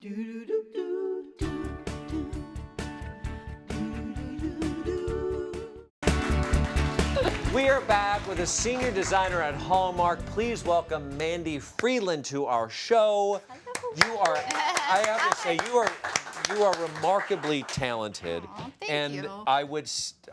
We are back with a senior designer at Hallmark. Please welcome Mandy Freeman to our show. You are, I have to say, you are remarkably talented. Aw, thank and you.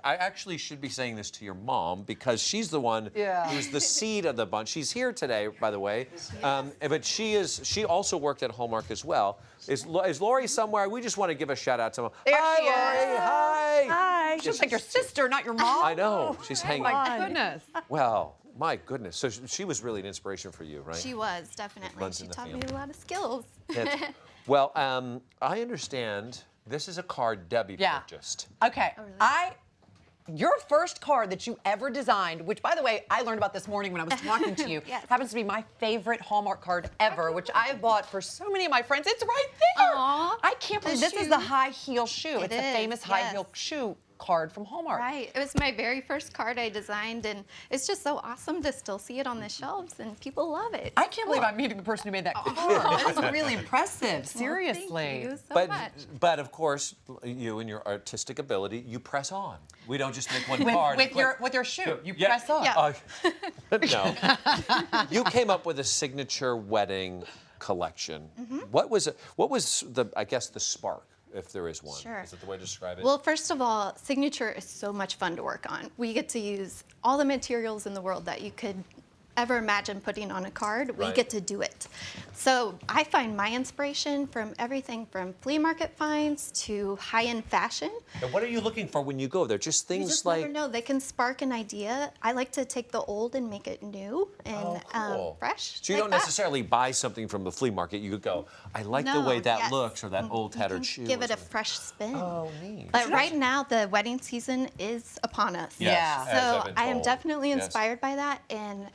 I actually should be saying this to your mom because she's the one who's the seed of the bunch. She's here today, by the way. But she also worked at Hallmark as well. Is Lori somewhere? We just want to give a shout out to her. There Hi, she is. Lori. Hi. Hi. She's like your sister, not your mom. I know. She's hanging. Oh my goodness. Well, my goodness. So she was really an inspiration for you, right? She was, definitely. Runs She in the taught me family. a lot of skills. Well, I understand this is a card Debbie purchased. Okay. Oh, really? Your first card that you ever designed, which, by the way, I learned about this morning when I was talking to you, Yes. happens to be my favorite Hallmark card ever, which I have bought for so many of my friends. It's right there. Aw, I can't believe the this is shoe. the high heel shoe. It It's the is, famous high yes. heel shoe card from Hallmark. Right. It was my very first card I designed, and it's just so awesome to still see it on the shelves, and people love it. I can't believe I'm meeting the person who made that card. That's really impressive. Seriously. Well, thank you so much. But of course, you and your artistic ability, you press on. We don't just make one card. With your shoe, you press on. Yeah. No. You came up with a signature wedding collection. What was it? What was the spark, if there is one? Sure. Is it the way to describe it? Well, first of all, Signature is so much fun to work on. We get to use all the materials in the world that you could ever imagine putting on a card. We Right. get to do it. So I find my inspiration from everything from flea market finds to high-end fashion. And what are you looking for when you go there? Just You things just like. never know. They can spark an idea. I like to take the old and make it new and Cool. fresh. So you like don't that. necessarily buy something from the flea market. You could go, I like the way that yes. looks, or that old You tattered can shoe. give or it a something. fresh spin. Oh, neat. But right now, the wedding season is upon us. Yes, Yeah. as I've So been I am told. definitely Yes. inspired by that. And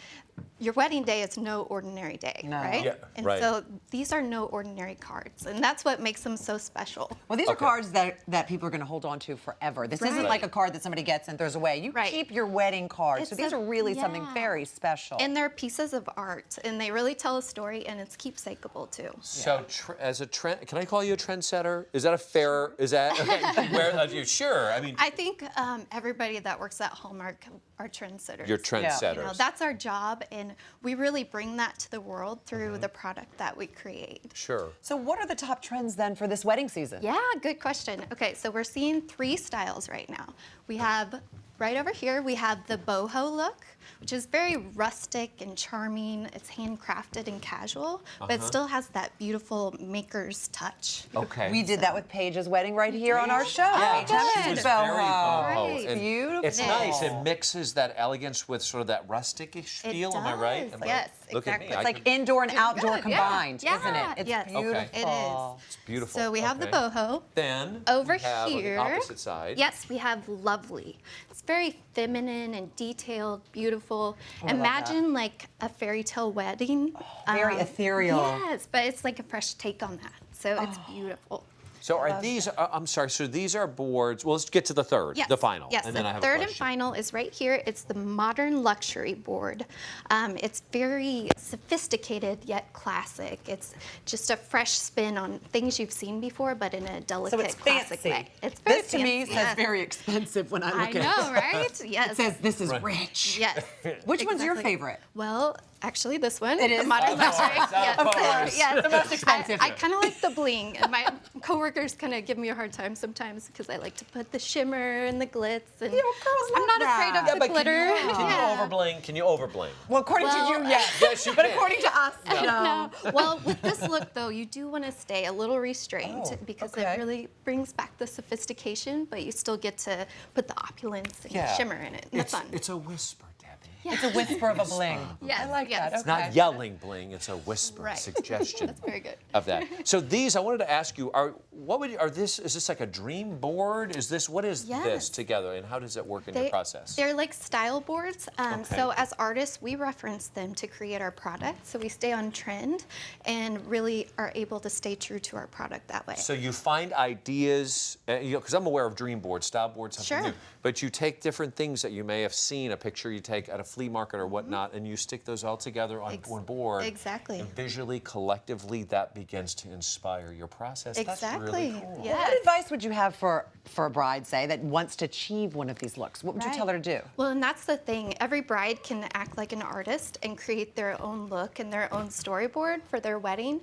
your wedding day is no ordinary day, No. right? Yeah, and right. so these are no ordinary cards. And that's what makes them so special. Well, these are Okay. cards that people are going to hold on to forever. This isn't Right. like a card that somebody gets and throws away. You Right. keep your wedding cards. So It's these a- are really something yeah. very special. And they're pieces of art, and they really tell a story, and it's keepsakeable too. So, as a trend, can I call you a trendsetter? Is that a fair? Is that okay? Where are you sure? I mean, I think everybody that works at Hallmark are trendsetters. you're trendsetters. You know, that's our job, and we really bring that to the world through the product that we create. Sure. So what are the top trends then for this wedding season? Yeah, good question. Okay, so we're seeing 3 styles right now. We have, right over here, we have the boho look, which is very rustic and charming. It's handcrafted and casual, but it still has that beautiful maker's touch. Okay. We did that with Paige's wedding right here on our show. Yeah, Paige she Hutchins was boho. very boho. Right. And Beautiful. It's nice. It mixes that elegance with sort of that rustic-ish It feel. Am I right? does, Am I- yes, Look at exactly. me. It's I like could- indoor and outdoor Good, yeah. combined, Yeah, isn't it? It's yes. beautiful. It is. It's beautiful. So we have the Okay. boho. Then Over we have here, on the opposite side. Yes, we have lovely. It's very feminine and detailed, beautiful. I love Imagine like a fairy tale wedding. Very ethereal. Yes, but it's like a fresh take on that. So it's beautiful. So are these? I'm sorry. So these are boards. Well, let's get to the third, Yes. the final, Yes, and then the I have third a and question. final is right here. It's the modern luxury board. It's very sophisticated yet classic. It's just a fresh spin on things you've seen before, but in a delicate, So it's classic fancy. way. It's very This to me fancy, says yes. very expensive when I I look at it. know, right? Yes. It says this is rich. Yes. Which one's your exactly. favorite? Well, actually, this one. It the is? modern Of luxury. course, Yes. of course. Yes. The most expensive. I kind of like the bling, and my coworkers kind of give me a hard time sometimes because I like to put the shimmer and the glitz, and You know, girls I'm love not that. afraid of Yeah, the but glitter. Can you Yeah. overbling? Can you overbling? Well, according to Well, you, yes. Yes, you But can. according to us, no. No. Well, with this look, though, you do want to stay a little restrained Oh, because okay. it really brings back the sophistication, but you still get to put the opulence and Yeah. shimmer in it. And It's, the fun. it's a whisper, Debbie. It's a whisper of a bling. Yes, I like yes. that. It's It's not Okay. yelling bling. It's a whisper, Right. suggestion. That's very good. Of that. So these, I wanted to ask you, is this like a dream board? What is Yes. this together, and how does it work in your process? They're like style boards. Okay. So as artists, we reference them to create our product. So we stay on trend and really are able to stay true to our product that way. So you find ideas, because I'm aware of dream boards, style boards, something Sure. new. But you take different things that you may have seen, a picture you take at a flea market or whatnot, and you stick those all together on one board. Exactly. And visually, collectively, that begins to inspire your process. That's really Exactly. cool. Yeah. What advice would you have for a bride, say, that wants to achieve one of these looks? What would you tell her to do? Well, and that's the thing. Every bride can act like an artist and create their own look and their own storyboard for their wedding.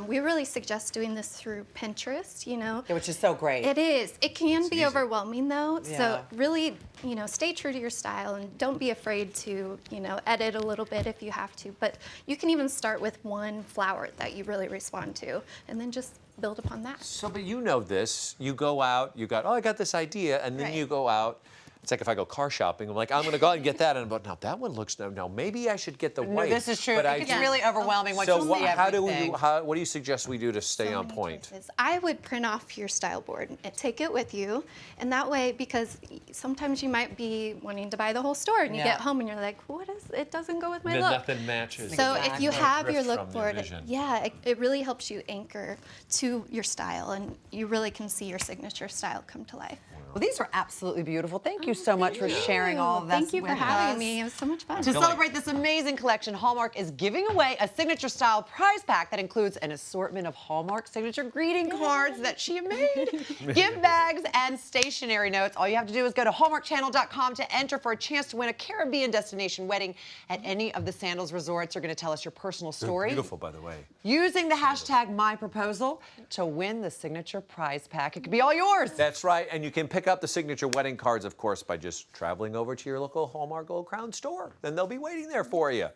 We really suggest doing this through Pinterest, you know. Yeah, which is so great. It is. It can be easy. overwhelming though. Yeah. So really, you know, stay true to your style and don't be afraid to, you know, edit a little bit if you have to. But you can even start with one flower that you really respond to and then just build upon that. So, but you know this. You go out, you got, oh, I got this idea, and then Right. you go out. It's like if I go car shopping, I'm like, I'm going to go out and get that, and but now that one looks, no, maybe I should get the No, white. this is true. But It gets really overwhelming once So you see how do everything. what do you suggest we do to stay So on many point? choices. I would print off your style board and take it with you, and that way, because sometimes you might be wanting to buy the whole store, and you Yeah. get home and you're like, what is? It doesn't go with my Then look. nothing matches. So if you Exactly. have your Drift look from the board, vision. yeah, it really helps you anchor to your style, and you really can see your signature style come to life. Well, these are absolutely beautiful. Thank you so much for sharing all of this Thank you for with having us. me. It was so much fun. To celebrate this amazing collection, Hallmark is giving away a signature style prize pack that includes an assortment of Hallmark signature greeting cards that she made, gift bags, and stationery notes. All you have to do is go to hallmarkchannel.com to enter for a chance to win a Caribbean destination wedding at any of the Sandals resorts. You're going to tell us your personal story. Beautiful, by the way. Using the hashtag #MyProposal to win the signature prize pack. It could be all yours. That's right, and you can pick up the signature wedding cards, of course, by just traveling over to your local Hallmark Gold Crown store. Then they'll be waiting there for you.